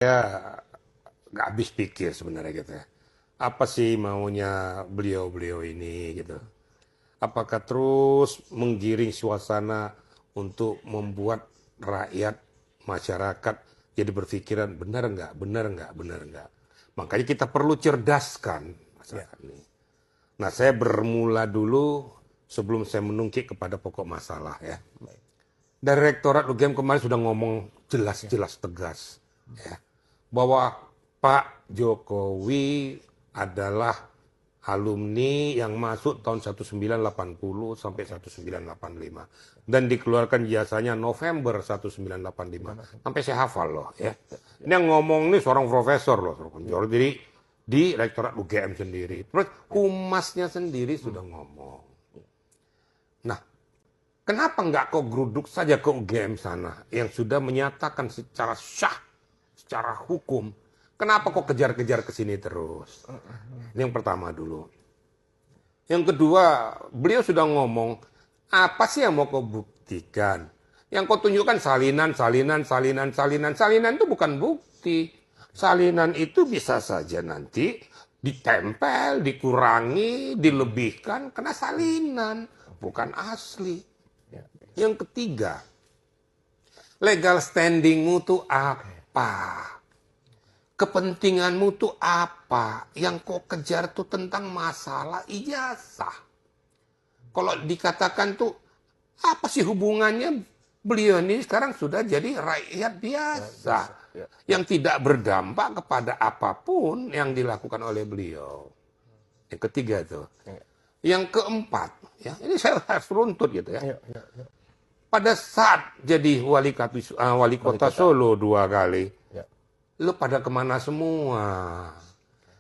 Ya nggak habis pikir sebenarnya gitu ya. Apa sih maunya beliau-beliau ini gitu. Apakah terus menggiring suasana untuk membuat rakyat, masyarakat jadi berpikiran benar nggak, benar nggak, benar nggak. Makanya kita perlu cerdaskan Ya, masyarakat ini. Nah, saya bermula dulu sebelum saya menungkik kepada pokok masalah ya. baik. Dari Rektorat UGM kemarin sudah ngomong Ya, jelas-jelas tegas ya, bahwa Pak Jokowi adalah alumni yang masuk tahun 1980 sampai 1985 dan dikeluarkan jasanya November 1985 sampai saya hafal loh ya. Ini yang ngomong nih seorang profesor loh, ya, jadi di Rektorat UGM sendiri. Terus humasnya sendiri sudah ngomong. Nah, kenapa nggak kau geruduk saja ke UGM sana yang sudah menyatakan secara syah, secara hukum? Kenapa kau kejar-kejar ke sini terus? Ini yang pertama dulu. Yang kedua, beliau sudah ngomong, apa sih yang mau kau buktikan? Yang kau tunjukkan salinan, salinan, salinan, salinan. Salinan itu bukan bukti. Salinan itu bisa saja nanti ditempel, dikurangi, dilebihkan karena salinan, bukan asli. ya. Yang ketiga, legal standingmu tuh apa? Kepentinganmu tuh apa? Yang kau kejar tuh tentang masalah ijazah. Kalau dikatakan tuh, apa sih hubungannya beliau ini sekarang sudah jadi rakyat Ya, biasa. biasa. Ya, Yang tidak berdampak kepada apapun yang dilakukan oleh beliau. Yang ketiga tuh. ya, Yang keempat, ya ini saya harus runtut gitu ya. ya, ya, ya. Pada saat jadi wali Wali kota kota. Solo 2 kali, Ya, lo pada kemana semua?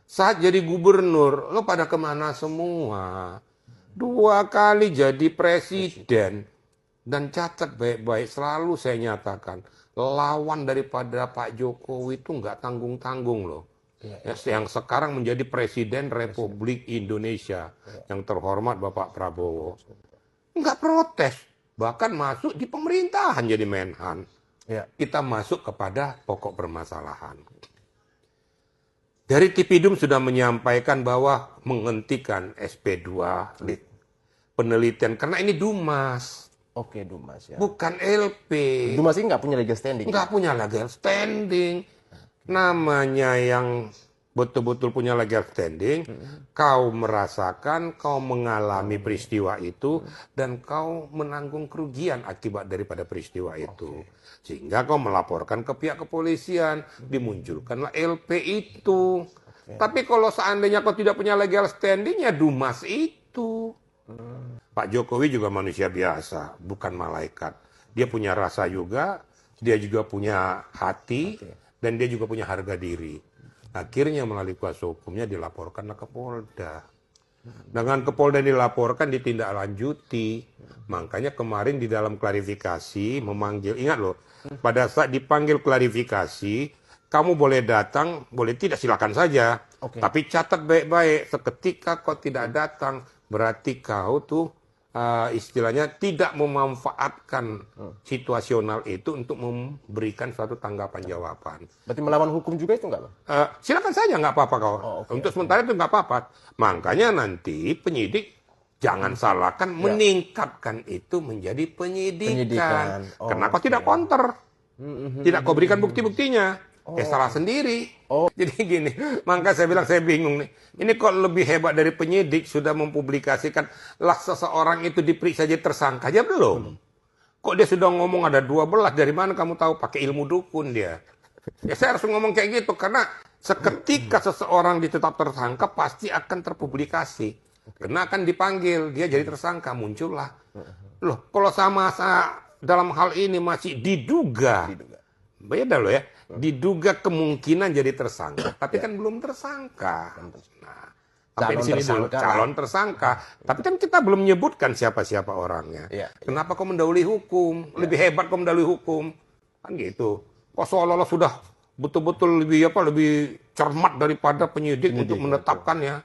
Saat jadi gubernur, lo pada kemana semua? 2 kali jadi presiden. Dan catat baik-baik, selalu saya nyatakan, lawan daripada Pak Jokowi itu nggak tanggung-tanggung loh. ya, Ya, ya. yang sekarang menjadi Presiden Presiden. Republik Indonesia, Ya, yang terhormat Bapak Prabowo. betul. Nggak protes, bahkan masuk di pemerintahan jadi Menhan. Ya, Kita masuk kepada pokok permasalahan. Dari Tipidum sudah menyampaikan bahwa menghentikan SP2 penelitian karena ini Dumas, oke Dumas ya. bukan LP. Dumas ini nggak punya legal standing. Nggak punya legal standing. Namanya yang betul-betul punya legal standing, kau merasakan, kau mengalami peristiwa itu, dan kau menanggung kerugian akibat daripada peristiwa itu. Sehingga kau melaporkan ke pihak kepolisian, dimunculkanlah LP itu. Tapi kalau seandainya kau tidak punya legal standing, ya Dumas itu. Pak Jokowi juga manusia biasa, bukan malaikat. Dia punya rasa juga, dia juga punya hati, Oke. dan dia juga punya harga diri. Akhirnya melalui kuasa hukumnya dilaporkanlah ke Polda. Dengan ke Polda dilaporkan ditindaklanjuti. Makanya kemarin di dalam klarifikasi memanggil, ingat loh, pada saat dipanggil klarifikasi, kamu boleh datang, boleh tidak silakan saja. Oke. Tapi catat baik-baik, seketika kau tidak datang, berarti kau tuh istilahnya tidak memanfaatkan situasional itu untuk memberikan suatu tanggapan jawaban. Berarti melawan hukum juga itu nggak, Bang? Silakan saja, nggak apa-apa kau. Oh, oke, Untuk oke. sementara itu nggak apa-apa. Makanya nanti penyidik jangan salahkan Ya. meningkatkan itu menjadi penyidikan. Penyidikan. Oh, Karena kau oke. tidak counter, tidak kau berikan bukti-buktinya. Salah sendiri. Oh. Jadi gini, maka saya bilang saya bingung nih. Ini kok lebih hebat dari penyidik sudah mempublikasikan lah seseorang itu diperiksa jadi tersangka aja belum. Kok dia sudah ngomong ada 12, dari mana kamu tahu? Pakai ilmu dukun dia. Ya saya harus ngomong kayak gitu karena seketika seseorang ditetap tersangka pasti akan terpublikasi. Karena akan dipanggil, dia jadi tersangka, muncullah. Loh, kalau sama dalam hal ini masih diduga. Diduga. Beda loh ya. Diduga kemungkinan jadi tersangka, tapi kan belum tersangka. Nah, sampai di Calon sini dulu tersangka lah. calon tersangka. Tapi kan kita belum menyebutkan siapa-siapa orangnya. Iya, Kenapa kau mendahului hukum? Lebih hebat kau mendahului hukum. Kan gitu. Kok seolah-olah sudah betul-betul lebih cermat daripada penyidik untuk Penyidik, menetapkannya.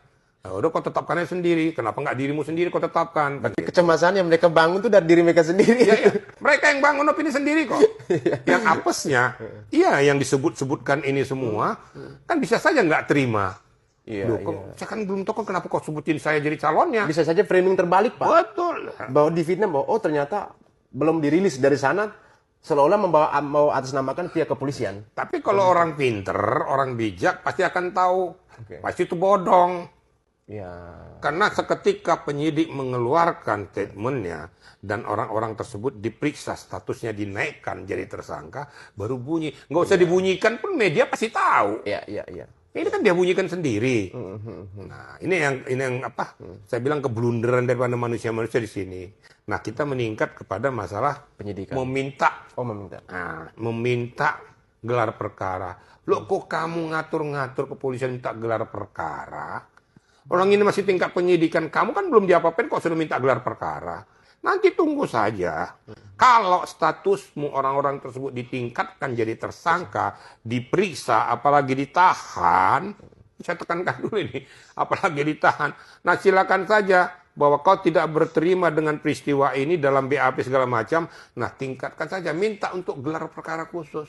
Udah kau tetapkannya sendiri. Kenapa nggak dirimu sendiri kau tetapkan? Berarti kecemasan yang mereka bangun itu dari diri mereka sendiri. Ya. Mereka yang bangun opini sendiri kok. Yang apesnya, iya yang disebut-sebutkan ini semua, kan bisa saja nggak terima. Iya, Saya kan belum tahu kenapa kau sebutin saya jadi calonnya. Bisa saja framing terbalik, Pak. Betul. Bahwa difitnah bahwa ternyata belum dirilis dari sana, seolah-olah mau atasnamakan pihak kepolisian. Tapi kalau orang pinter, orang bijak pasti akan tahu. Pasti itu bodong. Ya. Karena seketika penyidik mengeluarkan statementnya dan orang-orang tersebut diperiksa, statusnya dinaikkan jadi tersangka, baru bunyi. Nggak usah dibunyikan pun media pasti tahu. Iya. Ini kan dia bunyikan sendiri. Nah, ini yang apa? Saya bilang keblunderan daripada manusia-manusia di sini. Nah, kita meningkat kepada masalah Penyidikan. meminta. Meminta. Nah, meminta gelar perkara. Loh, kok kamu ngatur-ngatur kepolisian minta gelar perkara? Orang ini masih tingkat penyidikan. Kamu kan belum diapa-apain kok sudah minta gelar perkara. Nanti tunggu saja. Kalau statusmu orang-orang tersebut ditingkatkan jadi tersangka, diperiksa, apalagi ditahan, saya tekankan dulu ini, apalagi ditahan. Nah, silakan saja bahwa kau tidak berterima dengan peristiwa ini dalam BAP segala macam. Nah, tingkatkan saja, minta untuk gelar perkara khusus.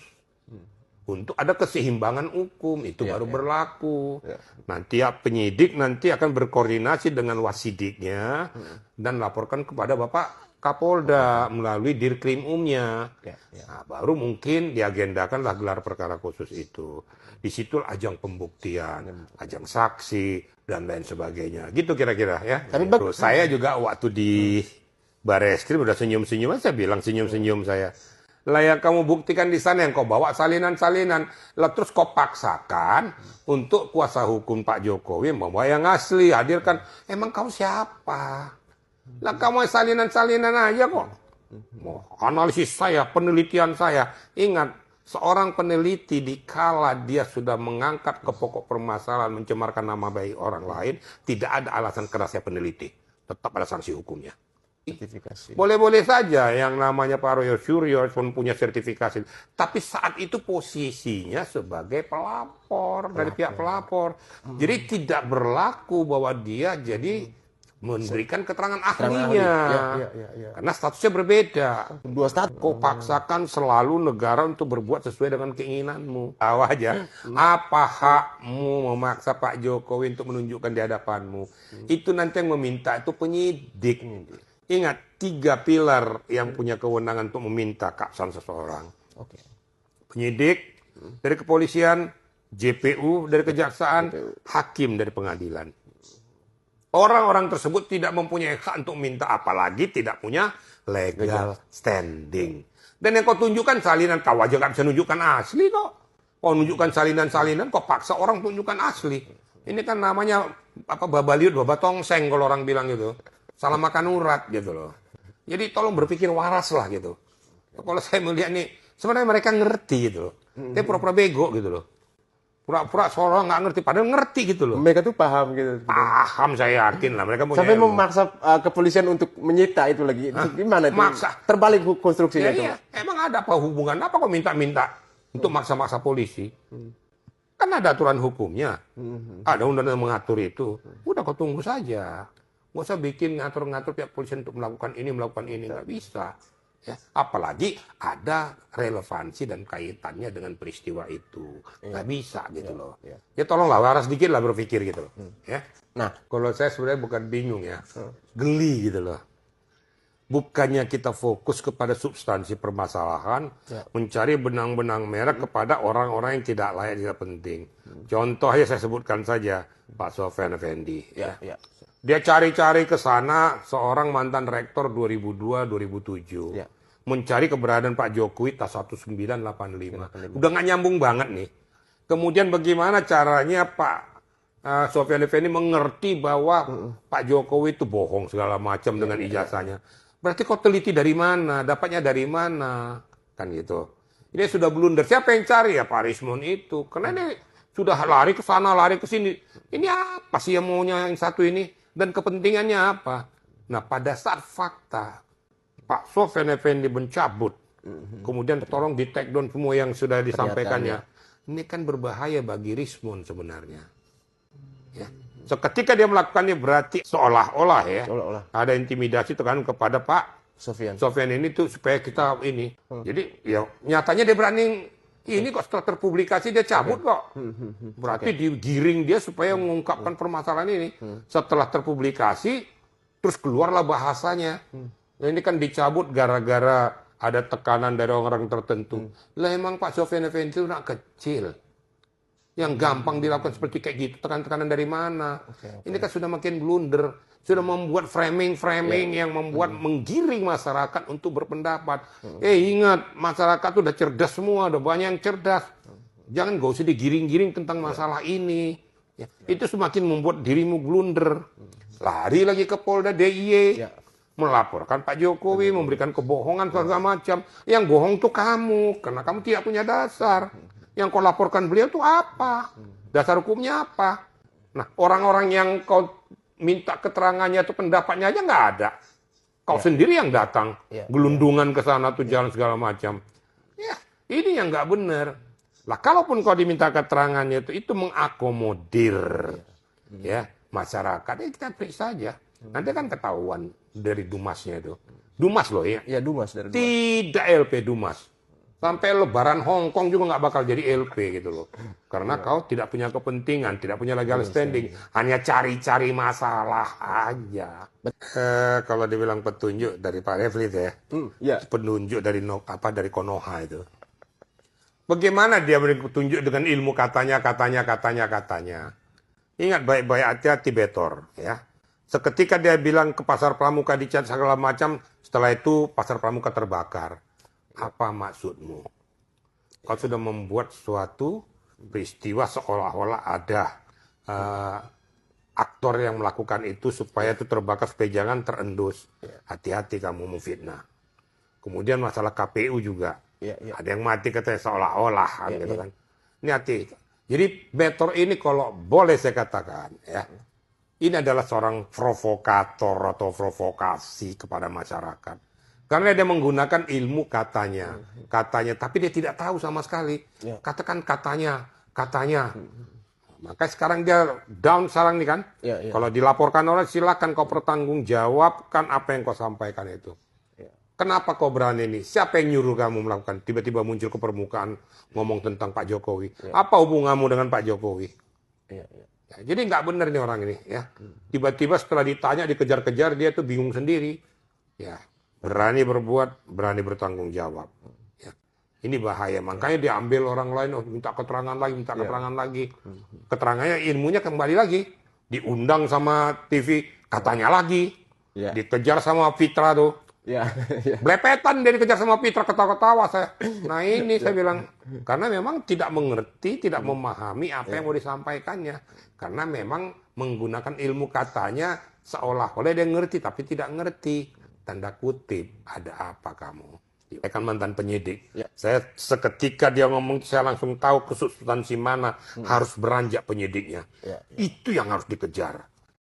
Untuk ada keseimbangan hukum, itu baru berlaku. Nanti penyidik nanti akan berkoordinasi dengan wasidiknya dan laporkan kepada Bapak Kapolda melalui Dirkrimumnya. Nah, baru mungkin diagendakanlah gelar perkara khusus itu. Di situ ajang pembuktian, ajang saksi, dan lain sebagainya. Gitu kira-kira ya. Tapi saya juga waktu di Bareskrim udah senyum-senyum, saya bilang senyum-senyum saya. Lah yang kamu buktikan di sana yang kau bawa salinan-salinan. Lah terus kau paksakan untuk kuasa hukum Pak Jokowi membawa yang asli. Hadirkan, emang kau siapa? Lah kamu salinan-salinan aja kok. Analisis saya, penelitian saya. Ingat, seorang peneliti dikala dia sudah mengangkat ke pokok permasalahan mencemarkan nama baik orang lain, tidak ada alasan kerasnya peneliti. Tetap ada sanksi hukumnya. Sertifikasi. Boleh-boleh saja yang namanya Pak Royo Suryo pun punya sertifikasi. Tapi saat itu posisinya sebagai pelapor dari pihak pelapor. Jadi tidak berlaku bahwa dia jadi memberikan keterangan ahlinya. Ya. Karena statusnya berbeda. Dua status. Kau paksakan selalu negara untuk berbuat sesuai dengan keinginanmu. Tahu aja, apa hakmu memaksa Pak Jokowi untuk menunjukkan di hadapanmu. Itu nanti yang meminta itu penyidik. Ingat, 3 pilar yang punya kewenangan untuk meminta keabsahan seseorang. Penyidik dari kepolisian, JPU dari kejaksaan, hakim dari pengadilan. Orang-orang tersebut tidak mempunyai hak untuk minta, apalagi tidak punya legal standing. Dan yang kau tunjukkan salinan, kau aja nggak bisa nunjukkan asli kok. Kau nunjukkan salinan-salinan, kau paksa orang tunjukkan asli. Ini kan namanya apa babaliut, babatongseng kalau orang bilang gitu. Salah makan urat gitu loh. Jadi tolong berpikir waras lah gitu. Kalau saya melihat nih, sebenarnya mereka ngerti gitu loh. Tapi pura-pura bego gitu loh. Pura-pura seorang nggak ngerti, padahal ngerti gitu loh. Mereka tuh paham gitu. Paham, saya yakin lah. Mereka punya Sampai ilmu. memaksa kepolisian untuk menyita itu lagi. Itu gimana itu? Maksa. Terbalik konstruksinya itu. Iya. Emang ada apa hubungan? Apa kok minta-minta untuk maksa-maksa polisi? Kan ada aturan hukumnya. Ada undang-undang yang mengatur itu. Udah kau tunggu saja. Nggak usah bikin ngatur-ngatur pihak polisi untuk melakukan ini. Nggak bisa. Ya. Apalagi ada relevansi dan kaitannya dengan peristiwa itu. Nggak bisa gitu loh. Ya tolonglah waras dikit lah berpikir gitu loh. Ya. Nah, Kalau saya sebenarnya bukan bingung ya. Geli gitu loh. Bukannya kita fokus kepada substansi permasalahan, mencari benang-benang merah kepada orang-orang yang tidak layak, tidak penting. Contoh aja saya sebutkan saja, Pak Sofyan Effendi. ya. Dia cari-cari ke sana seorang mantan rektor 2002-2007. Ya. Mencari keberadaan Pak Jokowi tas 1985. Udah nggak nyambung banget nih. Kemudian bagaimana caranya Pak Sofyan Effendi mengerti bahwa Pak Jokowi itu bohong segala macam dengan ijazahnya. Berarti kau teliti dari mana? Dapatnya dari mana? Kan gitu. Ini sudah blunder. Siapa yang cari ya Pak Rismon itu? Karena ini sudah lari ke sana, lari ke sini. Ini apa sih yang maunya yang satu ini? Dan kepentingannya apa? Nah, pada saat fakta Pak Sofyan Effendi mencabut, kemudian tolong di take down semua yang sudah disampaikannya. Ini kan berbahaya bagi Rismon sebenarnya. Ya. Seketika dia melakukannya berarti seolah-olah ya Seolah-olah. ada intimidasi tekanan kepada Pak Sofian. Sofian ini tuh supaya kita ini. Jadi ya nyatanya dia berani ini kok setelah terpublikasi dia cabut kok. Berarti digiring dia supaya mengungkapkan permasalahan ini. Setelah terpublikasi terus keluarlah bahasanya. Nah, ini kan dicabut gara-gara ada tekanan dari orang tertentu. Lah emang Pak Sofian Effendi itu anak kecil. Yang gampang dilakukan seperti kayak gitu, tekanan-tekanan dari mana? Ini kan sudah makin blunder, sudah membuat framing-framing yang membuat menggiring masyarakat untuk berpendapat. Ingat, masyarakat udah cerdas semua, udah banyak yang cerdas. Jangan gak usah digiring-giring tentang masalah ini. Ya, itu semakin membuat dirimu blunder. Lari lagi ke Polda DIY, melaporkan Pak Jokowi, memberikan kebohongan segala macam. Yang bohong tuh kamu, karena kamu tidak punya dasar. Yang kau laporkan beliau itu apa? Dasar hukumnya apa? Nah, orang-orang yang kau minta keterangannya atau pendapatnya aja nggak ada. Kau sendiri yang datang, gelundungan ke sana tuh jalan segala macam. Ya, ini yang nggak benar. Lah, kalaupun kau diminta keterangannya itu mengakomodir ya masyarakat, kita periksa aja. Nanti kan ketahuan dari Dumasnya itu. Dumas loh ya. Ya, Dumas dari Dumas. Tidak LP Dumas. Sampai lebaran Hong Kong juga nggak bakal jadi LP gitu loh. Karena kau tidak punya kepentingan, tidak punya legal standing. Hanya cari-cari masalah aja. Kalau dibilang petunjuk dari Pak Refli ya. Penunjuk dari dari Konoha itu. Bagaimana dia beri petunjuk dengan ilmu katanya. Ingat baik-baik, hati-hati Betor ya. Seketika dia bilang ke Pasar Pramuka dicat segala macam, setelah itu Pasar Pramuka terbakar. Apa maksudmu? Kau sudah membuat suatu peristiwa seolah-olah ada aktor yang melakukan itu supaya itu terbakar, supaya jangan terendus. Hati-hati kamu memfitnah. Kemudian masalah KPU juga. Ada yang mati katanya seolah-olah gitu kan. Ini hati. Jadi Betor ini kalau boleh saya katakan ya, ini adalah seorang provokator atau provokasi kepada masyarakat. Karena dia menggunakan ilmu katanya, tapi dia tidak tahu sama sekali. Katakan katanya. Maka sekarang dia down sekarang nih kan. Kalau dilaporkan orang, silakan kau pertanggungjawabkan apa yang kau sampaikan itu. Kenapa kau berani ini? Siapa yang nyuruh kamu melakukan? Tiba-tiba muncul ke permukaan ngomong tentang Pak Jokowi. Apa hubunganmu dengan Pak Jokowi? Ya, jadi nggak benar nih orang ini. Ya. Tiba-tiba setelah ditanya, dikejar-kejar, dia tuh bingung sendiri. Ya. Berani berbuat, berani bertanggung jawab. Ya. Ini bahaya. Makanya diambil orang lain, minta keterangan lagi. Keterangannya, ilmunya kembali lagi. Diundang sama TV, katanya lagi. Dikejar sama Fitra tuh. Blepetan dia dikejar sama Fitra, ketawa-ketawa saya. Nah ini saya bilang, karena memang tidak mengerti, tidak memahami apa yang mau disampaikannya. Karena memang menggunakan ilmu katanya seolah-olah dia ngerti, tapi tidak ngerti. Tanda kutip, ada apa kamu? Saya kan mantan penyidik. Saya seketika dia ngomong, saya langsung tahu kesulitan si mana harus beranjak penyidiknya. Itu yang harus dikejar.